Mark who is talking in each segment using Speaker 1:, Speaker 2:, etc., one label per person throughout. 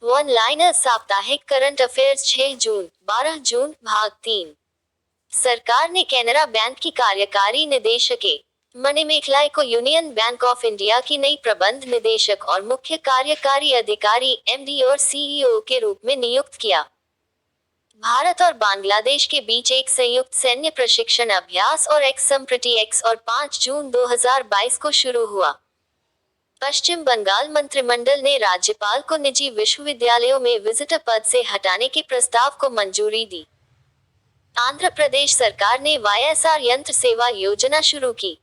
Speaker 1: One liner साप्ताहिक current affairs 6 जून 12 जून भाग 3। सरकार ने कैनरा बैंक की कार्यकारी निदेशक मणिमेखलाई को यूनियन बैंक ऑफ इंडिया की नई प्रबंध निदेशक और मुख्य कार्यकारी अधिकारी एमडी और सीईओ के रूप में नियुक्त किया। भारत और बांग्लादेश के बीच एक संयुक्त सैन्य प्रशिक्षण अभ्यास और एक्स संप्रति एक्स और 5 जून 2022 को शुरू हुआ। पश्चिम बंगाल मंत्रिमंडल ने राज्यपाल को निजी विश्वविद्यालयों में विजिटर पद से हटाने के प्रस्ताव को मंजूरी दी। आंध्र प्रदेश सरकार ने वाईएसआर यंत्र सेवा योजना शुरू की।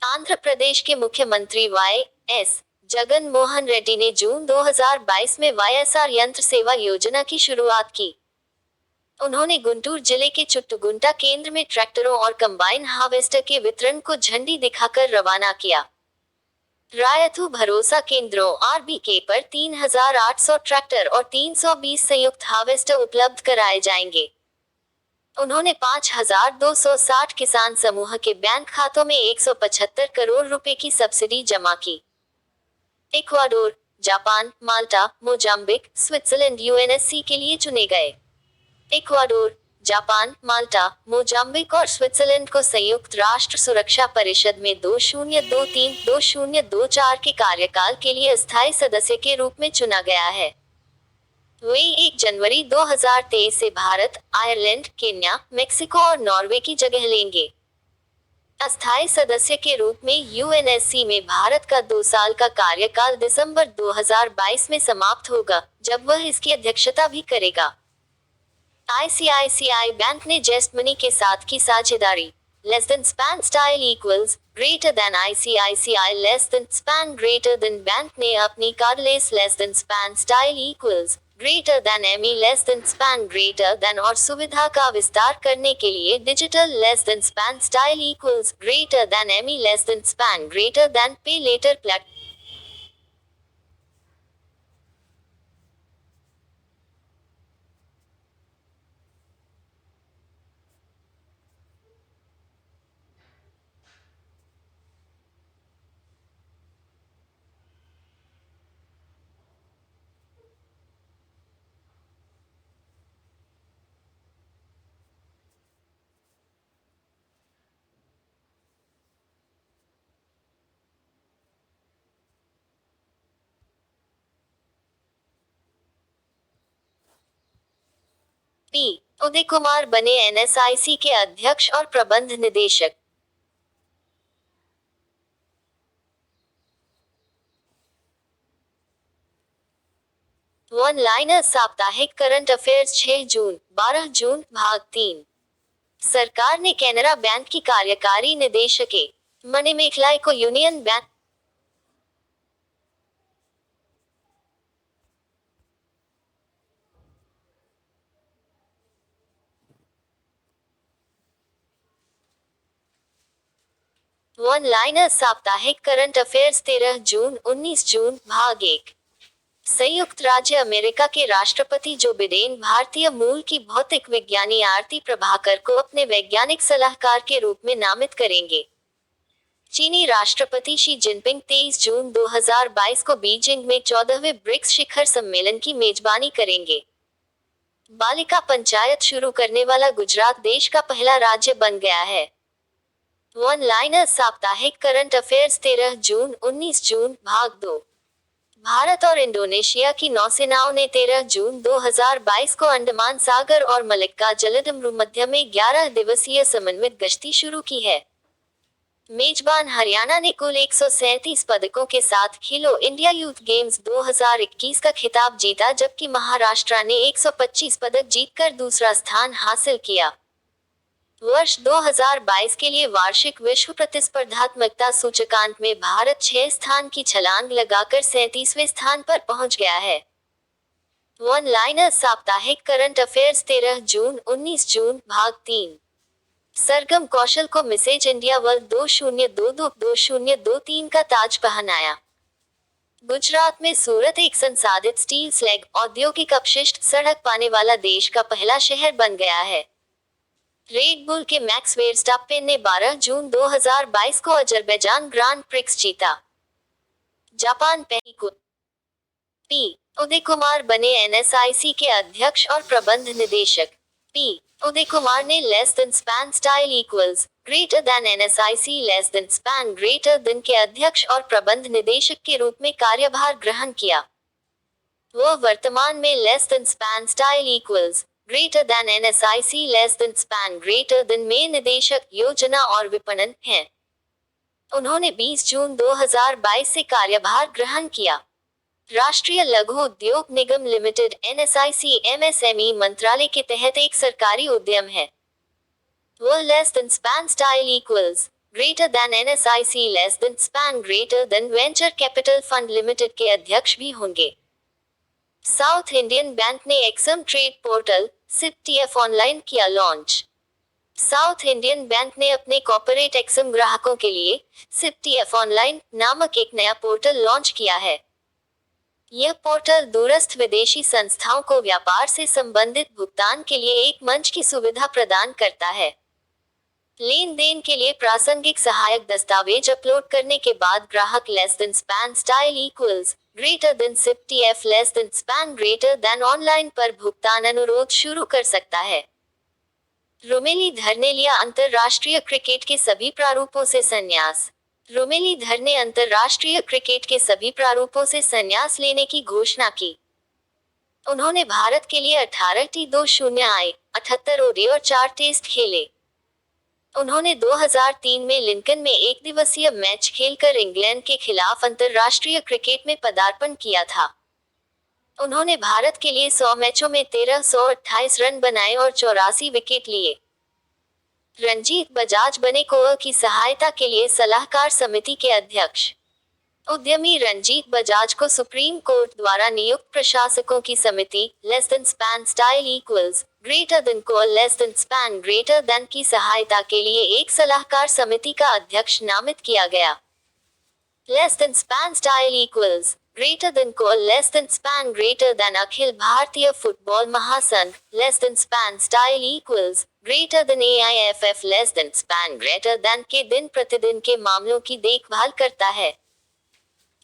Speaker 1: आंध्र प्रदेश के मुख्यमंत्री वाई.एस. जगन मोहन रेड्डी ने जून 2022 में वाईएसआर यंत्र सेवा योजना की शुरुआत की। उन्होंने गुंटूर जिले के चुट्टुगुंटा केंद्र में ट्रैक्टरों और कंबाइन हार्वेस्टर के वितरण को झंडी दिखाकर रवाना किया। रायथू भरोसा केंद्रों आरबीके पर 3,800 ट्रैक्टर और 320 संयुक्त हार्वेस्टर उपलब्ध कराए जाएंगे। उन्होंने 5,260 किसान समूह के बैंक खातों में 175 करोड़ रुपए की सब्सिडी जमा की। इक्वाडोर, जापान, माल्टा, मोजाम्बिक, स्विट्जरलैंड यूएनएससी के लिए चुने गए। इक्वाडोर, जापान, माल्टा, मोजाम्बिक और स्विट्जरलैंड को संयुक्त राष्ट्र सुरक्षा परिषद में 2023-2024 के कार्यकाल के लिए अस्थायी सदस्य के रूप में चुना गया है। वे 1 जनवरी 2023 से भारत, आयरलैंड, केन्या, मेक्सिको और नॉर्वे की जगह लेंगे। अस्थायी सदस्य के रूप में यूएनएससी में भारत का 2 साल का कार्यकाल दिसंबर 2022 में समाप्त होगा, जब वह इसकी अध्यक्षता भी करेगा। आईसीआईसीआई बैंक ने जेस्ट मनी के साथ की साझेदारी। Less than span style equals greater then ICICI less than span greater then bank ने अपनी cardless less than span style equals greater then ME less than span greater then और सुविधा का विस्तार करने के लिए digital less than span style equals greater then ME less than span greater then पे letter platform P. Uday Kumar बने NSIC के अध्यक्ष और प्रबंध निदेशक। वन लाइनर साप्ताहिक करंट अफेयर्स 6 जून 12 जून भाग 3। सरकार ने कैनरा बैंक की कार्यकारी निदेशक मणिमेखलाई को यूनियन बैंक वन लाइनर साप्ताहिक करंट अफेयर्स 13 जून 19 जून भाग 1। संयुक्त राज्य अमेरिका के राष्ट्रपति जो बिडेन भारतीय मूल की भौतिक विज्ञानी आरती प्रभाकर को अपने वैज्ञानिक सलाहकार के रूप में नामित करेंगे। चीनी राष्ट्रपति शी जिनपिंग 23 जून 2022 को बीजिंग में 14वें ब्रिक्स शिखर सम्मेलन की मेजबानी करेंगे। बालिका पंचायत शुरू करने वाला गुजरात देश का पहला राज्य बन गया है। वन लाइनर साप्ताहिक करंट अफेयर्स 13 जून 19 जून भाग 2। भारत और इंडोनेशिया की नौसेनाओं ने 13 जून 2022 को अंडमान सागर और मलक्का जलसंधि में 11 दिवसीय समन्वित गश्ती शुरू की है। मेजबान हरियाणा ने कुल 137 पदकों के साथ खेलो इंडिया यूथ गेम्स 2021 का खिताब जीता, जबकि महाराष्ट्र ने 125 पदक जीतकर दूसरा स्थान हासिल किया। वर्ष 2022 के लिए वार्षिक विश्व प्रतिस्पर्धात्मकता सूचकांक में भारत 6 स्थान की छलांग लगाकर 37वें स्थान पर पहुंच गया है। वन लाइनर साप्ताहिक करंट अफेयर्स 13 जून 19 जून भाग 3। सरगम कौशल को मिसेज इंडिया वर्ल्ड 2022-2023 का ताज पहनाया। गुजरात में सूरत एक संसाधित स्टील स्लैग औद्योगिक अपशिष्ट सड़क पाने वाला देश का पहला शहर बन गया है। रेड बुल के मैक्स वेरस्टापेन ने 12 जून 2022 को अजरबैजान ग्रांड प्रिक्स जीता। Japan P. उदय कुमार बने एनएसआईसी के अध्यक्ष और प्रबंध निदेशक। पी उदय कुमार ने less than span style equals greater then NSIC less than span greater than के अध्यक्ष और प्रबंध निदेशक के रूप में कार्यभार ग्रहण किया। वह वर्तमान में less than span style equals greater then NSIC less than span greater then में निदेशक योजना और विपणन हैं। उन्होंने 20 जून 2022 से कार्यभार ग्रहण किया। राष्ट्रीय लघु उद्योग निगम लिमिटेड एनएसआईसी एमएसएमई मंत्रालय के तहत एक सरकारी उद्यम है। वह less than span style equals greater then NSIC less than span greater then venture capital fund limited के अध्यक्ष भी होंगे। साउथ इंडियन बैंक ने एक्सम ट्रेड पोर्टल सिपटीएफ ऑनलाइन किया लॉन्च। साउथ इंडियन बैंक ने अपने कॉर्पोरेट एक्सम ग्राहकों के लिए सिपटीएफ ऑनलाइन नामक एक नया पोर्टल लॉन्च किया है। यह पोर्टल दूरस्थ विदेशी संस्थाओं को व्यापार से संबंधित भुगतान के लिए एक मंच की सुविधा प्रदान करता है। लेन देन के लिए प्रासंगिक सहायक दस्तावेज अपलोड करने के बाद ग्राहक less than span style equals greater than सिपटीएफ less than span greater than online पर भुगतान अनुरोध शुरू कर सकता है। रुमेलीधर ने लिया अंतरराष्ट्रीय क्रिकेट के सभी प्रारूपों से संन्यास। रुमेलीधर ने अंतरराष्ट्रीय क्रिकेट के सभी प्रारूपों से संन्यास लेने की घोषणा की। उन्होंने भारत के लिए 18 T20 I, 78 ओडी और 4 टेस्ट खेले। उन्होंने 2003 में लिंकन में एक दिवसीय मैच खेलकर इंग्लैंड के खिलाफ अंतरराष्ट्रीय क्रिकेट में पदार्पण किया था। उन्होंने भारत के लिए 100 मैचों में 1328 रन बनाए और 84 विकेट लिए। रंजीत बजाज बने कोआ की सहायता के लिए सलाहकार समिति के अध्यक्ष। उद्यमी रंजीत बजाज को सुप्रीम कोर्ट द्वारा नियुक्त प्रशासकों की समिति less than span style equals greater than को less than span greater than की सहायता के लिए एक सलाहकार समिति का अध्यक्ष नामित किया गया। Less than span style equals greater than को less than span greater than अखिल भारतीय फुटबॉल महासंघ less than span style equals greater than AIFF less than span greater than के दिन प्रतिदिन के मामलों की देखभाल करता है।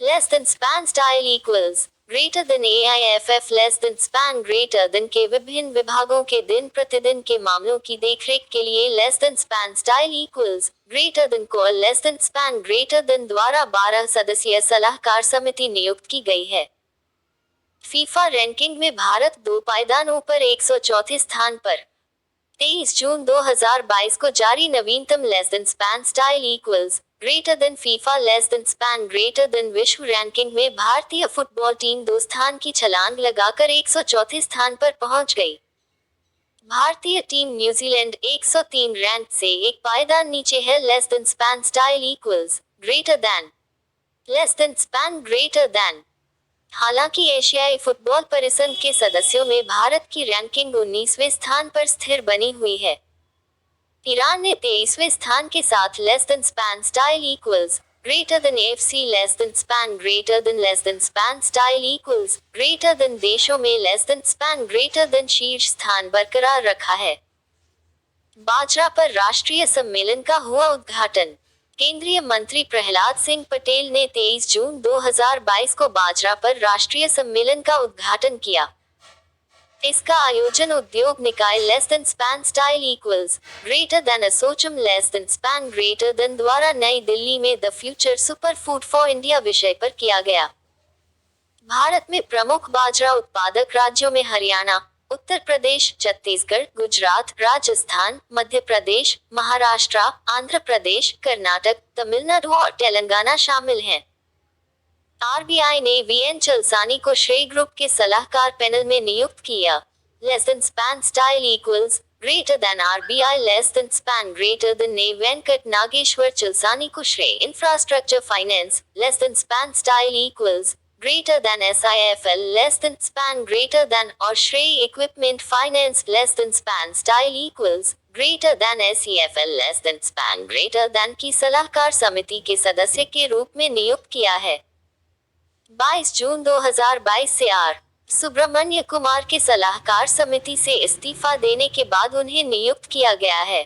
Speaker 1: Less than span style equals greater than AIFF less than span greater than के विभिन्न विभागों के दिन प्रतिदिन के मामलों की देखरेख के लिए less than span style equals greater than को less than span greater than द्वारा 12 सदस्यीय सलाहकार समिति नियुक्त की गई है। फीफा रैंकिंग में भारत 2 पायदानों पर 104 स्थान पर। 23 जून 2022 को जारी नवीनतम less than span style equals greater then FIFA less than span greater then विश्व रैंकिंग में भारतीय फुटबॉल टीम 2 स्थान की छलांग लगाकर 104 स्थान पर पहुंच गई। भारतीय टीम न्यूजीलैंड 103 रैंक से एक पायदान नीचे है। Less than span style equals greater than less than span greater then. हालांकि एशियाई फुटबॉल परिसंघ के सदस्यों में भारत की रैंकिंग 19वें स्थान पर स्थिर बनी हुई है। ईरान ने 23वें स्थान के साथ less than span style equals greater then AFC less than span greater than less than span style equals greater then देशों में less than span greater then शीर्ष स्थान बरकरार रखा है। बाजरा पर राष्ट्रीय सम्मेलन का हुआ उद्घाटन। केंद्रीय मंत्री प्रहलाद सिंह पटेल ने 23 जून 2022 को बाजरा पर राष्ट्रीय सम्मेलन का उद्घाटन किया। इसका आयोजन उद्योग निकाय less than span style equals greater then ASSOCHAM less than span greater than द्वारा नई दिल्ली में the future super food for India विषय पर किया गया। भारत में प्रमुख बाजरा उत्पादक राज्यों में हरियाणा, उत्तर प्रदेश, छत्तीसगढ़, गुजरात, राजस्थान, मध्य प्रदेश, महाराष्ट्र, आंध्र प्रदेश, कर्नाटक, तमिलनाडु और तेलंगाना शामिल हैं। RBI ने VN चलसानी को श्रेय ग्रुप के सलाहकार पैनल में नियुक्त किया। Less than span style equals greater then RBI less than span greater then ने वेंकट नागेश्वर चलसानी को श्रेय infrastructure finance less than span style equals greater then SIFL less than span greater then और श्रेय equipment finance less than span style equals greater then SEFL less than span greater than की सलाहकार समिति के सदस्य के रूप में नियुक्त किया है। 22 जून 2022 से आर सुब्रमण्य कुमार के सलाहकार समिति से इस्तीफा देने के बाद उन्हें नियुक्त किया गया है।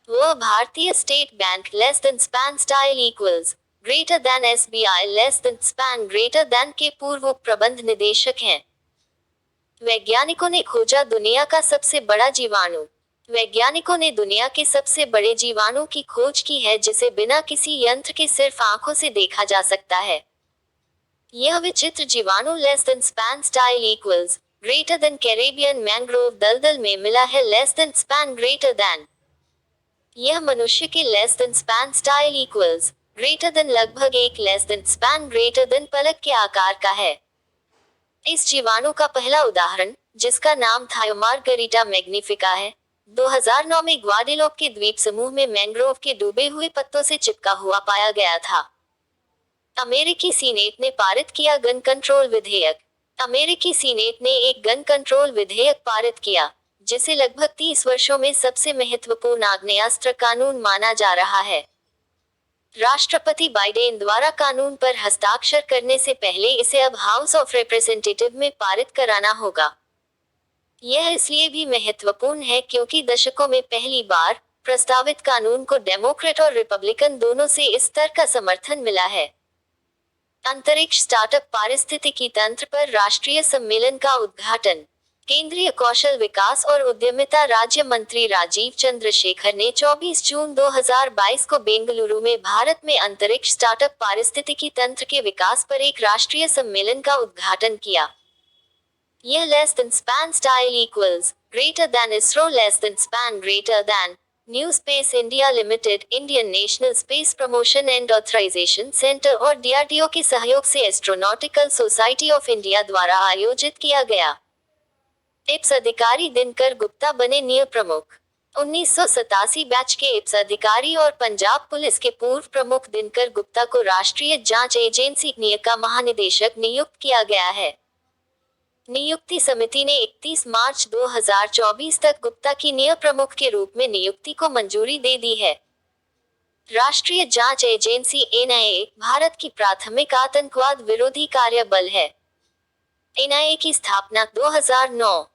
Speaker 1: वह भारतीय state bank less than span style equals greater then SBI less than span greater than के पूर्व उप प्रबंध निदेशक हैं। वैज्ञानिकों ने खोजा दुनिया का सबसे बड़ा जीवाणु। वैज्ञानिकों ने दुनिया के सबसे बड़े जीवाणु की खोज की है जिसे बिना किसी यंत्र के सिर्फ आंखों से देखा जा सकता है। यह विचित्र जीवाणु less than span style equals greater than Caribbean mangrove दलदल में मिला है less than span greater than. यह मनुष्य के less than span style equals greater than लगभग एक less than span greater than पलक के आकार का है। इस जीवाणु का पहला उदाहरण, जिसका नाम थायोमार्गरिटा मैग्निफिका है, 2009 में ग्वाडेलोप के द्वीप समूह में मैंग्रोव के डूबे हुए पत्तों से चिपका हुआ पाया गया था। अमेरिकी सीनेट ने पारित किया गन कंट्रोल विधेयक। अमेरिकी सीनेट ने एक गन कंट्रोल विधेयक पारित किया, जिसे लगभग 30 वर्षों में सबसे महत्वपूर्ण आग्नेयास्त्र कानून माना जा रहा है। राष्ट्रपति बाइडेन द्वारा कानून पर हस्ताक्षर करने से पहले इसे अब हाउस ऑफ रिप्रेजेंटेटिव में पारित कराना होगा। यह इसलिए भी महत्वपूर्ण है क्योंकि दशकों में पहली बार प्रस्तावित कानून को डेमोक्रेट और रिपब्लिकन दोनों से इस स्तर का समर्थन मिला है। अंतरिक्ष स्टार्टअप पारिस्थितिकी तंत्र पर राष्ट्रीय सम्मेलन का उद्घाटन। केंद्रीय कौशल विकास और उद्यमिता राज्य मंत्री राजीव चंद्रशेखर ने 24 जून 2022 को बेंगलुरु में भारत में अंतरिक्ष स्टार्टअप पारिस्थितिकी तंत्र के विकास पर एक राष्ट्रीय सम्मेलन का उद्घाटन किया। यह less than span style equals greater than ISRO less than span greater than new space India limited, Indian national space promotion and authorisation centre और DRDO के सहयोग से एस्ट्रोनॉटिकल सोसाइटी ऑफ इंडिया द्वारा आयोजित किया गया। इप्स अधिकारी दिनकर गुप्ता बने निय प्रमुख। 1987 बैच के इप्स अधिकारी और पंजाब पुलिस के पूर्व प्रमुख दिनकर गुप्ता को राष्ट्रीय जांच एजेंसी NIA का महानिदेशक नियुक्त किया गया है। नियुक्ति समिति ने 31 मार्च 2024 तक गुप्ता की NIA प्रमुख के रूप में नियुक्ति को मंजूरी दे दी है। राष्ट्रीय जांच एजेंसी NIA भारत की प्राथमिक आतंकवाद विरोधी कार्य बल है। NIA की स्थापना 2009।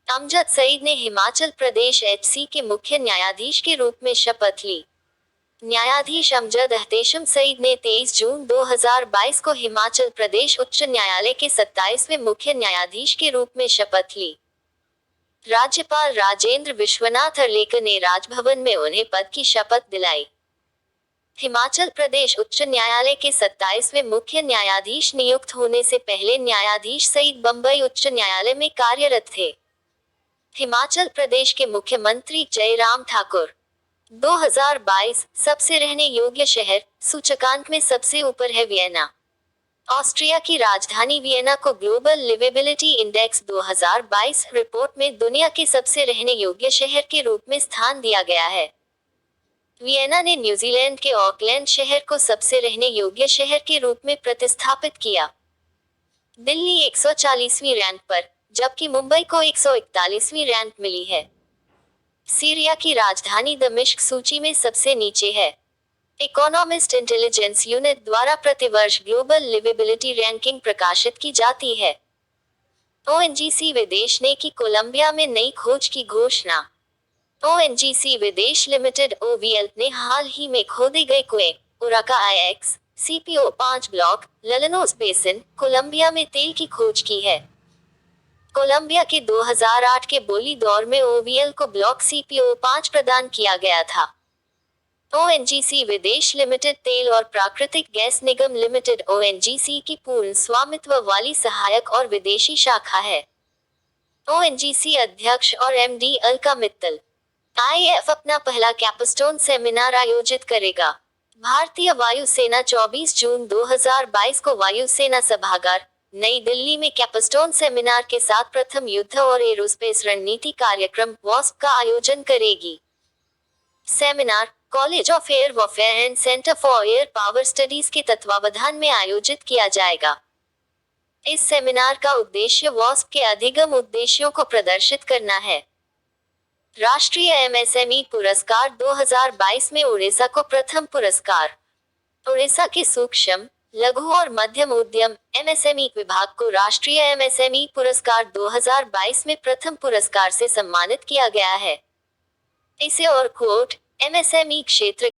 Speaker 1: अमजद सईद ने हिमाचल प्रदेश HC के मुख्य न्यायाधीश के रूप में शपथ ली। न्यायाधीश अमजद एहतेशम सईद ने 23 जून 2022 को हिमाचल प्रदेश उच्च न्यायालय के 27वें मुख्य न्यायाधीश के रूप में शपथ ली। राज्यपाल राजेंद्र विश्वनाथ अर्लेकर ने राजभवन में उन्हें पद की शपथ दिलाई। हिमाचल प्रदेश उच्च न्यायालय के 27वें मुख्य न्यायाधीश नियुक्त होने से पहले न्यायाधीश सईद बंबई उच्च न्यायालय में कार्यरत थे। हिमाचल प्रदेश के मुख्यमंत्री जयराम ठाकुर। 2022 सबसे रहने योग्य शहर सूचकांक में सबसे ऊपर है वियना। ऑस्ट्रिया की राजधानी वियना को ग्लोबल लिवेबिलिटी इंडेक्स 2022 रिपोर्ट में दुनिया के सबसे रहने योग्य शहर के रूप में स्थान दिया गया है। वियना ने न्यूजीलैंड के ऑकलैंड शहर को सबसे रहने योग्य शहर के रूप में प्रतिस्थापित किया। दिल्ली 140वीं रैंक पर, जबकि मुंबई को 141वीं रैंक मिली है। सीरिया की राजधानी दमिश्क सूची में सबसे नीचे है। इकोनॉमिस्ट इंटेलिजेंस यूनिट द्वारा प्रतिवर्ष ग्लोबल लिवेबिलिटी रैंकिंग प्रकाशित की जाती है। ONGC विदेश ने की कोलंबिया में नई खोज की घोषणा। ONGC विदेश लिमिटेड OVL ने हाल ही में खोदे गए कुएं उराका IX CPO-5 block Llanos basin Colombia में तेल की खोज की है। कोलंबिया के 2008 के बोली दौर में OVL को ब्लॉक CPO-5 प्रदान किया गया था। ONGC विदेश लिमिटेड तेल और प्राकृतिक गैस निगम लिमिटेड ONGC की पूर्ण स्वामित्व वाली सहायक और विदेशी शाखा है। ONGC अध्यक्ष और MD अलका मित्तल। IAF अपना पहला कैपस्टोन सेमिनार आयोजित करेगा। भारतीय वायुसेना 24 जून 2022 को वायुसेना सभागार नई दिल्ली में कैपस्टोन सेमिनार के साथ प्रथम युद्ध और एरोस्पेस रणनीति कार्यक्रम WASP का आयोजन करेगी। Seminar college of air warfare and centre for air power studies के तत्वावधान में आयोजित किया जाएगा। इस सेमिनार का उद्देश्य WASP के अधिगम उद्देश्यों को प्रदर्शित करना है। राष्ट्रीय MSME पुरस्कार 2022 में उड़ीसा को प्रथम पुरस्कार। उड़ीसा के सूक्ष्म लघु और मध्यम उद्यम MSME विभाग को राष्ट्रीय MSME पुरस्कार 2022 में प्रथम पुरस्कार से सम्मानित किया गया है। इसे और कोट MSME क्षेत्र